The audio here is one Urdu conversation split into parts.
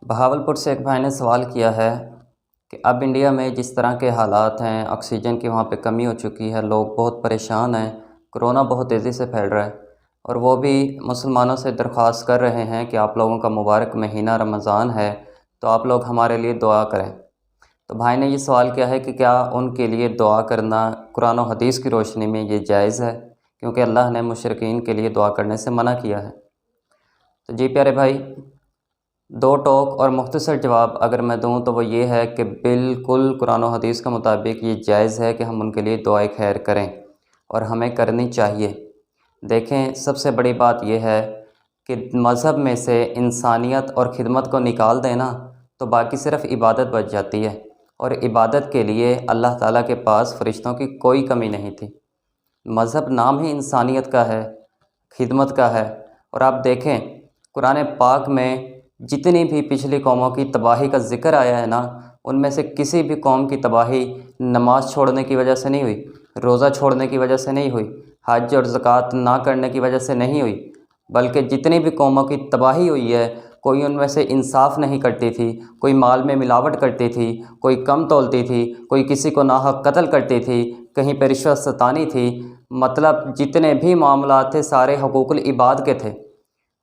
بہاولپور سے ایک بھائی نے سوال کیا ہے کہ اب انڈیا میں جس طرح کے حالات ہیں، آکسیجن کی وہاں پہ کمی ہو چکی ہے، لوگ بہت پریشان ہیں، کرونا بہت تیزی سے پھیل رہا ہے، اور وہ بھی مسلمانوں سے درخواست کر رہے ہیں کہ آپ لوگوں کا مبارک مہینہ رمضان ہے تو آپ لوگ ہمارے لیے دعا کریں۔ تو بھائی نے یہ سوال کیا ہے کہ کیا ان کے لیے دعا کرنا قرآن و حدیث کی روشنی میں یہ جائز ہے، کیونکہ اللہ نے مشرکین کے لیے دعا کرنے سے منع کیا ہے۔ تو جی پیارے بھائی، دو ٹوک اور مختصر جواب اگر میں دوں تو وہ یہ ہے کہ بالکل قرآن و حدیث کے مطابق یہ جائز ہے کہ ہم ان کے لیے دعائے خیر کریں، اور ہمیں کرنی چاہیے۔ دیکھیں، سب سے بڑی بات یہ ہے کہ مذہب میں سے انسانیت اور خدمت کو نکال دینا تو باقی صرف عبادت بچ جاتی ہے، اور عبادت کے لیے اللہ تعالیٰ کے پاس فرشتوں کی کوئی کمی نہیں تھی۔ مذہب نام ہی انسانیت کا ہے، خدمت کا ہے۔ اور آپ دیکھیں، قرآن پاک میں جتنی بھی پچھلی قوموں کی تباہی کا ذکر آیا ہے نا، ان میں سے کسی بھی قوم کی تباہی نماز چھوڑنے کی وجہ سے نہیں ہوئی، روزہ چھوڑنے کی وجہ سے نہیں ہوئی، حج اور زکوٰۃ نہ کرنے کی وجہ سے نہیں ہوئی، بلکہ جتنی بھی قوموں کی تباہی ہوئی ہے، کوئی ان میں سے انصاف نہیں کرتی تھی، کوئی مال میں ملاوٹ کرتی تھی، کوئی کم تولتی تھی، کوئی کسی کو ناحق قتل کرتی تھی، کہیں پہ رشوت ستانی تھی۔ مطلب جتنے بھی معاملات تھے سارے حقوق العباد کے تھے۔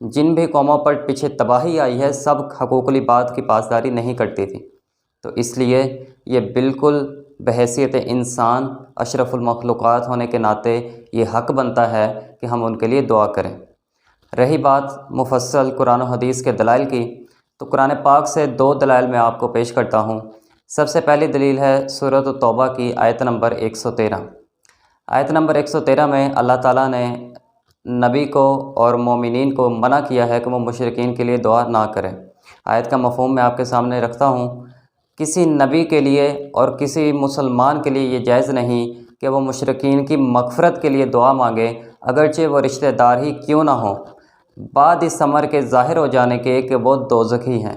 جن بھی قوموں پر پیچھے تباہی آئی ہے سب حقوق العباد کی پاسداری نہیں کرتی تھی۔ تو اس لیے یہ بالکل بحیثیت انسان اشرف المخلوقات ہونے کے ناطے یہ حق بنتا ہے کہ ہم ان کے لیے دعا کریں۔ رہی بات مفصل قرآن و حدیث کے دلائل کی، تو قرآن پاک سے دو دلائل میں آپ کو پیش کرتا ہوں۔ سب سے پہلی دلیل ہے سورۃ التوبہ کی آیت نمبر 113۔ آیت نمبر 113 میں اللہ تعالیٰ نے نبی کو اور مومنین کو منع کیا ہے کہ وہ مشرکین کے لیے دعا نہ کریں۔ آیت کا مفہوم میں آپ کے سامنے رکھتا ہوں۔ کسی نبی کے لیے اور کسی مسلمان کے لیے یہ جائز نہیں کہ وہ مشرکین کی مغفرت کے لیے دعا مانگے، اگرچہ وہ رشتہ دار ہی کیوں نہ ہوں، بعد اس امر کے ظاہر ہو جانے کے کہ وہ دوزخی ہیں۔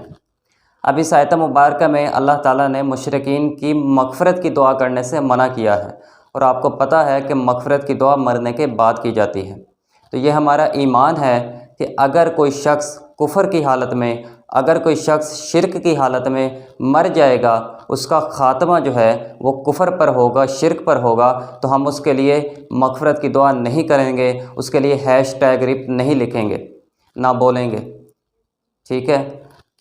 اب اس آیت مبارکہ میں اللہ تعالیٰ نے مشرکین کی مغفرت کی دعا کرنے سے منع کیا ہے، اور آپ کو پتہ ہے کہ مغفرت کی دعا مرنے کے بعد کی جاتی ہے۔ تو یہ ہمارا ایمان ہے کہ اگر کوئی شخص کفر کی حالت میں، اگر کوئی شخص شرک کی حالت میں مر جائے گا، اس کا خاتمہ جو ہے وہ کفر پر ہوگا، شرک پر ہوگا، تو ہم اس کے لیے مغفرت کی دعا نہیں کریں گے، اس کے لیے #RIP نہیں لکھیں گے، نہ بولیں گے، ٹھیک ہے؟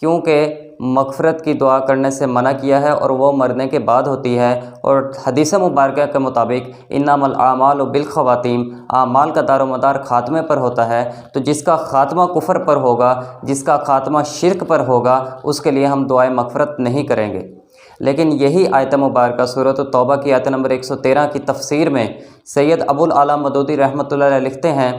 کیونکہ مغفرت کی دعا کرنے سے منع کیا ہے، اور وہ مرنے کے بعد ہوتی ہے، اور حدیث مبارکہ کے مطابق انما الاعمال بالخواتیم، اعمال کا دار و مدار خاتمے پر ہوتا ہے۔ تو جس کا خاتمہ کفر پر ہوگا، جس کا خاتمہ شرک پر ہوگا، اس کے لیے ہم دعائے مغفرت نہیں کریں گے۔ لیکن یہی آیت مبارکہ سورۃ التوبہ کی آیت نمبر 113 کی تفسیر میں سید ابو الاعلیٰ مودودی رحمۃ اللہ علیہ لکھتے ہیں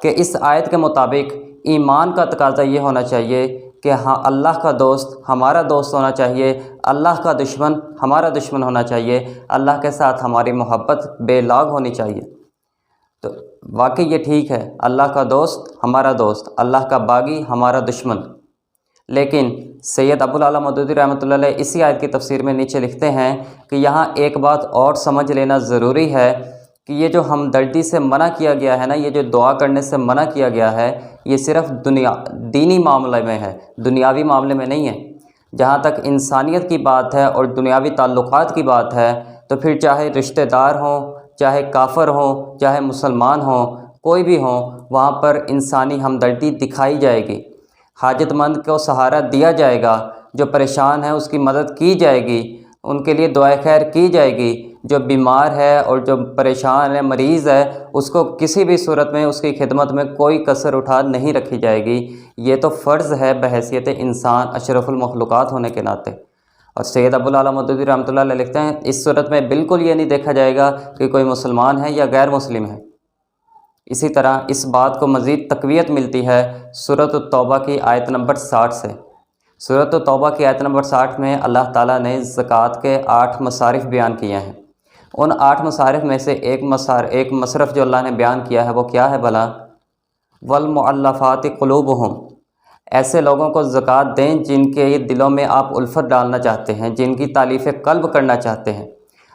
کہ اس آیت کے مطابق ایمان کا تقاضا یہ ہونا چاہیے کہ ہاں، اللہ کا دوست ہمارا دوست ہونا چاہیے، اللہ کا دشمن ہمارا دشمن ہونا چاہیے، اللہ کے ساتھ ہماری محبت بے لاگ ہونی چاہیے۔ تو واقعی یہ ٹھیک ہے، اللہ کا دوست ہمارا دوست، اللہ کا باغی ہمارا دشمن۔ لیکن سید ابو الاعلیٰ مودودی رحمۃ اللہ علیہ اسی آیت کی تفسیر میں نیچے لکھتے ہیں کہ یہاں ایک بات اور سمجھ لینا ضروری ہے کہ یہ جو ہمدردی سے منع کیا گیا ہے نا، یہ جو دعا کرنے سے منع کیا گیا ہے، یہ صرف دینی معاملے میں ہے، دنیاوی معاملے میں نہیں ہے۔ جہاں تک انسانیت کی بات ہے اور دنیاوی تعلقات کی بات ہے، تو پھر چاہے رشتہ دار ہوں، چاہے کافر ہوں، چاہے مسلمان ہوں، کوئی بھی ہوں، وہاں پر انسانی ہمدردی دکھائی جائے گی، حاجت مند کو سہارا دیا جائے گا، جو پریشان ہے اس کی مدد کی جائے گی، ان کے لیے دعائے خیر کی جائے گی، جو بیمار ہے اور جو پریشان ہے، مریض ہے، اس کو کسی بھی صورت میں اس کی خدمت میں کوئی کسر اٹھا نہیں رکھی جائے گی۔ یہ تو فرض ہے بحیثیت انسان اشرف المخلوقات ہونے کے ناطے۔ اور سید ابو الاعلیٰ مودودی رحمۃ اللہ علیہ لکھتے ہیں اس صورت میں بالکل یہ نہیں دیکھا جائے گا کہ کوئی مسلمان ہے یا غیر مسلم ہے۔ اسی طرح اس بات کو مزید تقویت ملتی ہے سورۃ التوبہ کی آیت نمبر 60 سے۔ سورۃ التوبہ کی آیت نمبر 60 میں اللہ تعالیٰ نے زکوٰۃ کے 8 مصارف بیان کیے ہیں۔ ان 8 مصارف میں سے ایک مصرف جو اللہ نے بیان کیا ہے وہ کیا ہے بھلا؟ والمؤلفات قلوبہم، ایسے لوگوں کو زکوٰۃ دیں جن کے دلوں میں آپ الفت ڈالنا چاہتے ہیں، جن کی تالیف قلب کرنا چاہتے ہیں۔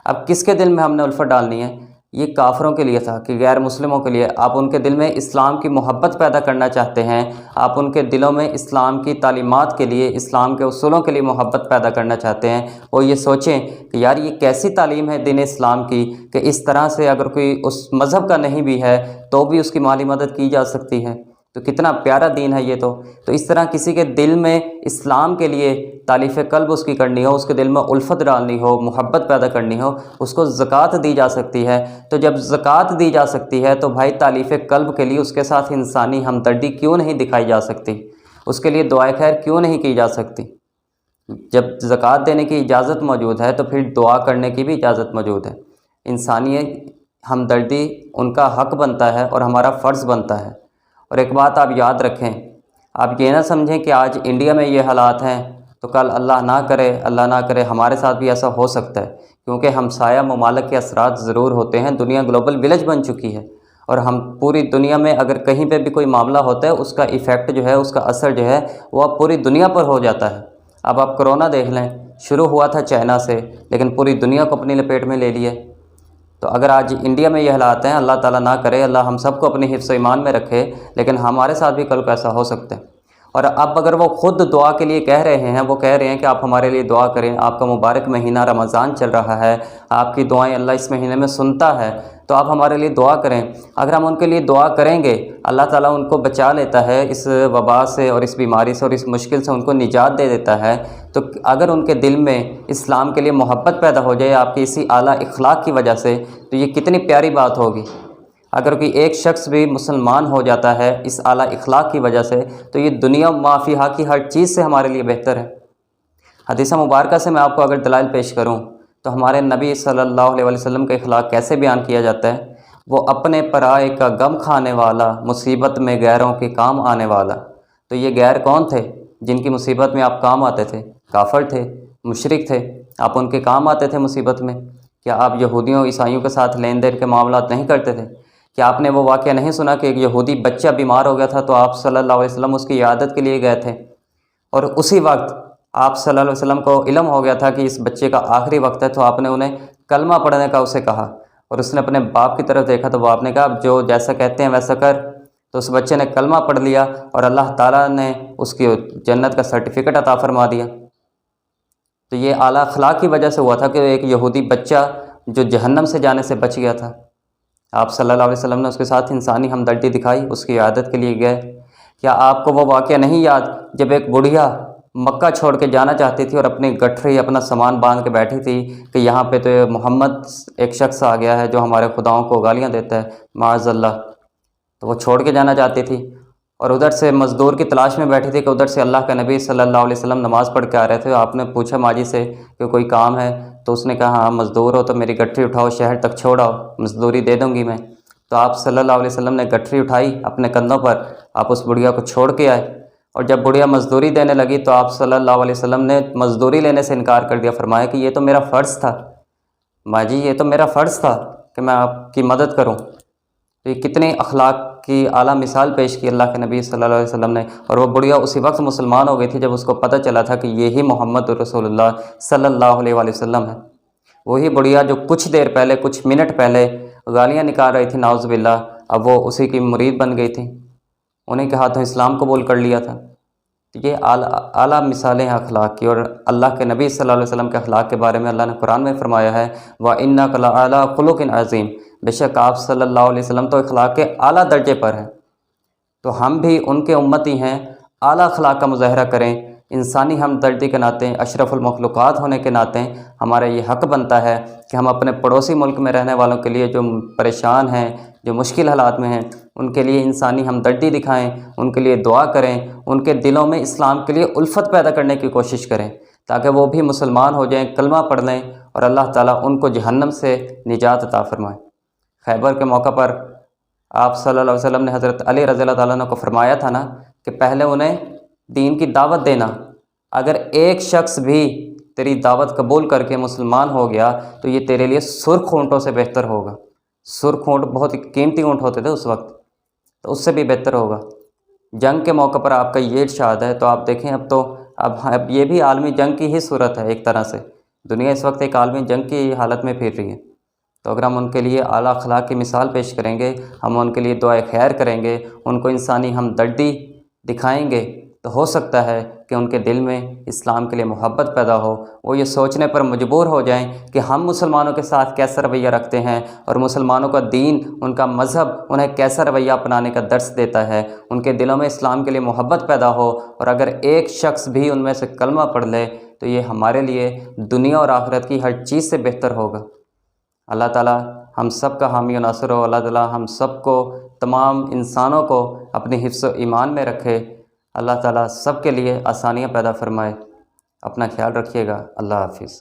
اب کس کے دل میں ہم نے الفت ڈالنی ہے؟ یہ کافروں کے لیے تھا کہ غیر مسلموں کے لیے آپ ان کے دل میں اسلام کی محبت پیدا کرنا چاہتے ہیں، آپ ان کے دلوں میں اسلام کی تعلیمات کے لیے، اسلام کے اصولوں کے لیے محبت پیدا کرنا چاہتے ہیں۔ وہ یہ سوچیں کہ یار یہ کیسی تعلیم ہے دین اسلام کی کہ اس طرح سے اگر کوئی اس مذہب کا نہیں بھی ہے تو بھی اس کی مالی مدد کی جا سکتی ہے، تو کتنا پیارا دین ہے یہ تو اس طرح کسی کے دل میں اسلام کے لیے تالیف قلب اس کی کرنی ہو، اس کے دل میں الفت ڈالنی ہو، محبت پیدا کرنی ہو، اس کو زکوٰۃ دی جا سکتی ہے۔ تو جب زکوٰۃ دی جا سکتی ہے تو بھائی تالیف قلب کے لیے اس کے ساتھ انسانی ہمدردی کیوں نہیں دکھائی جا سکتی، اس کے لیے دعائے خیر کیوں نہیں کی جا سکتی؟ جب زکوٰۃ دینے کی اجازت موجود ہے تو پھر دعا کرنے کی بھی اجازت موجود ہے۔ انسانی ہمدردی ان کا حق بنتا ہے اور ہمارا فرض بنتا ہے۔ اور ایک بات آپ یاد رکھیں، آپ یہ نہ سمجھیں کہ آج انڈیا میں یہ حالات ہیں تو کل اللہ نہ کرے ہمارے ساتھ بھی ایسا ہو سکتا ہے، کیونکہ ہمسایہ ممالک کے اثرات ضرور ہوتے ہیں۔ دنیا گلوبل ولیج بن چکی ہے اور ہم پوری دنیا میں اگر کہیں پہ بھی کوئی معاملہ ہوتا ہے اس کا ایفیکٹ جو ہے، اس کا اثر جو ہے وہ اب پوری دنیا پر ہو جاتا ہے۔ اب آپ کرونا دیکھ لیں، شروع ہوا تھا چائنا سے لیکن پوری دنیا کو اپنی لپیٹ میں لے لیے۔ تو اگر آج انڈیا میں یہ حالات ہیں، اللہ تعالیٰ نہ کرے، اللہ ہم سب کو اپنی حفظ و ایمان میں رکھے، لیکن ہمارے ساتھ بھی کل کو ایسا ہو سکتا ہے۔ اور اب اگر وہ خود دعا کے لیے کہہ رہے ہیں، وہ کہہ رہے ہیں کہ آپ ہمارے لیے دعا کریں، آپ کا مبارک مہینہ رمضان چل رہا ہے، آپ کی دعائیں اللہ اس مہینے میں سنتا ہے، تو آپ ہمارے لیے دعا کریں۔ اگر ہم ان کے لیے دعا کریں گے، اللہ تعالیٰ ان کو بچا لیتا ہے اس وبا سے اور اس بیماری سے اور اس مشکل سے ان کو نجات دے دیتا ہے۔ تو اگر ان کے دل میں اسلام کے لیے محبت پیدا ہو جائے آپ کی اسی اعلیٰ اخلاق کی وجہ سے، تو یہ کتنی پیاری بات ہوگی۔ اگر کوئی ایک شخص بھی مسلمان ہو جاتا ہے اس اعلیٰ اخلاق کی وجہ سے، تو یہ دنیا ما فیہا کی ہر چیز سے ہمارے لیے بہتر ہے۔ حدیث مبارکہ سے میں آپ کو اگر دلائل پیش کروں تو ہمارے نبی صلی اللہ علیہ وسلم کا اخلاق کیسے بیان کیا جاتا ہے؟ وہ اپنے پرائے کا غم کھانے والا، مصیبت میں غیروں کے کام آنے والا۔ تو یہ غیر کون تھے جن کی مصیبت میں آپ کام آتے تھے؟ کافر تھے، مشرک تھے، آپ ان کے کام آتے تھے مصیبت میں۔ کیا آپ یہودیوں عیسائیوں کے ساتھ لین دین کے معاملات نہیں کرتے تھے؟ کیا آپ نے وہ واقعہ نہیں سنا کہ ایک یہودی بچہ بیمار ہو گیا تھا تو آپ صلی اللہ علیہ وسلم اس کی عیادت کے لیے گئے تھے، اور اسی وقت آپ صلی اللہ علیہ وسلم کو علم ہو گیا تھا کہ اس بچے کا آخری وقت ہے، تو آپ نے انہیں کلمہ پڑھنے کا اسے کہا، اور اس نے اپنے باپ کی طرف دیکھا تو وہ آپ نے کہا جو جیسا کہتے ہیں ویسا کر۔ تو اس بچے نے کلمہ پڑھ لیا اور اللہ تعالیٰ نے اس کی جنت کا سرٹیفکیٹ عطا فرما دیا۔ تو یہ اعلیٰ اخلاق کی وجہ سے ہوا تھا کہ ایک یہودی بچہ جو جہنم سے جانے سے بچ گیا تھا، آپ صلی اللہ علیہ وسلم نے اس کے ساتھ انسانی ہمدردی دکھائی، اس کی عیادت کے لیے گئے۔ کیا آپ کو وہ واقعہ نہیں یاد جب ایک بڑھیا مکہ چھوڑ کے جانا چاہتی تھی اور اپنی گٹھری اپنا سامان باندھ کے بیٹھی تھی کہ یہاں پہ تو محمد ایک شخص آ گیا ہے جو ہمارے خداؤں کو گالیاں دیتا ہے، معاذ اللہ، تو وہ چھوڑ کے جانا چاہتی تھی، اور ادھر سے مزدور کی تلاش میں بیٹھی تھی کہ ادھر سے اللہ کا نبی صلی اللہ علیہ وسلم نماز پڑھ کے آ رہے تھے۔ آپ نے پوچھا ماجی سے کہ کوئی کام ہے؟ تو اس نے کہا ہاں مزدور ہو تو میری گٹھری اٹھاؤ، شہر تک چھوڑ آؤ، مزدوری دے دوں گی میں۔ تو آپ صلی اللہ علیہ وسلم نے گٹھری اٹھائی اپنے کندھوں پر، آپ اس بڑھیا کو چھوڑ کے آئے، اور جب بڑھیا مزدوری دینے لگی تو آپ صلی اللہ علیہ وسلم نے مزدوری لینے سے انکار کر دیا، فرمایا کہ یہ تو میرا فرض تھا ماجی، یہ تو میرا فرض تھا کہ میں آپ کی مدد کروں۔ تو یہ کتنے اخلاق کی اعلیٰ مثال پیش کی اللہ کے نبی صلی اللہ علیہ وسلم نے، اور وہ بڑھیا اسی وقت مسلمان ہو گئی تھی جب اس کو پتہ چلا تھا کہ یہی محمد رسول اللہ صلی اللہ علیہ وآلہ وسلم ہے۔ وہی بڑھیا جو کچھ دیر پہلے، کچھ منٹ پہلے گالیاں نکال رہی تھی نعوذ باللہ، اب وہ اسی کی مرید بن گئی تھی، انہیں کے ہاتھوں اسلام قبول کر لیا تھا۔ یہ اعلیٰ مثالیں ہیں اخلاق کی، اور اللہ کے نبی صلی اللہ علیہ وسلم کے اخلاق کے بارے میں اللہ نے قرآن میں فرمایا ہے وَإِنَّكَ لَعَلَىٰ خُلُقٍ عَظِيمٍ، بے شک آپ صلی اللہ علیہ وسلم تو اخلاق کے اعلیٰ درجے پر ہیں۔ تو ہم بھی ان کے امتی ہیں، اعلیٰ اخلاق کا مظاہرہ کریں۔ انسانی ہمدردی کے ناطے، اشرف المخلوقات ہونے کے ناطے ہمارا یہ حق بنتا ہے کہ ہم اپنے پڑوسی ملک میں رہنے والوں کے لیے جو پریشان ہیں، جو مشکل حالات میں ہیں، ان کے لیے انسانی ہمدردی دکھائیں، ان کے لیے دعا کریں، ان کے دلوں میں اسلام کے لیے الفت پیدا کرنے کی کوشش کریں تاکہ وہ بھی مسلمان ہو جائیں، کلمہ پڑھ لیں، اور اللہ تعالیٰ ان کو جہنم سے نجات عطا فرمائے۔ خیبر کے موقع پر آپ صلی اللہ علیہ وسلم نے حضرت علی رضی اللہ تعالیٰ عنہ کو فرمایا تھا نا کہ پہلے انہیں دین کی دعوت دینا، اگر ایک شخص بھی تیری دعوت قبول کر کے مسلمان ہو گیا تو یہ تیرے لیے سرخ اونٹوں سے بہتر ہوگا۔ سرخ اونٹ بہت ہی قیمتی اونٹ ہوتے تھے اس وقت، تو اس سے بھی بہتر ہوگا۔ جنگ کے موقع پر آپ کا یہ ارشاد ہے، تو آپ دیکھیں اب یہ بھی عالمی جنگ کی ہی صورت ہے ایک طرح سے، دنیا اس وقت ایک عالمی جنگ کی حالت میں پھر رہی ہے۔ تو اگر ہم ان کے لیے اعلیٰ اخلاق کی مثال پیش کریں گے، ہم ان کے لیے دعائے خیر کریں گے، ان کو انسانی ہمدردی دکھائیں گے، تو ہو سکتا ہے کہ ان کے دل میں اسلام کے لیے محبت پیدا ہو، وہ یہ سوچنے پر مجبور ہو جائیں کہ ہم مسلمانوں کے ساتھ کیسا رویہ رکھتے ہیں، اور مسلمانوں کا دین، ان کا مذہب انہیں کیسا رویہ اپنانے کا درس دیتا ہے، ان کے دلوں میں اسلام کے لیے محبت پیدا ہو، اور اگر ایک شخص بھی ان میں سے کلمہ پڑھ لے تو یہ ہمارے لیے دنیا اور آخرت کی ہر چیز سے بہتر ہوگا۔ اللہ تعالیٰ ہم سب کا حامی و ناصر ہو، اللہ تعالیٰ ہم سب کو، تمام انسانوں کو اپنی حفظ و ایمان میں رکھے، اللہ تعالیٰ سب کے لیے آسانیاں پیدا فرمائے۔ اپنا خیال رکھیے گا، اللہ حافظ۔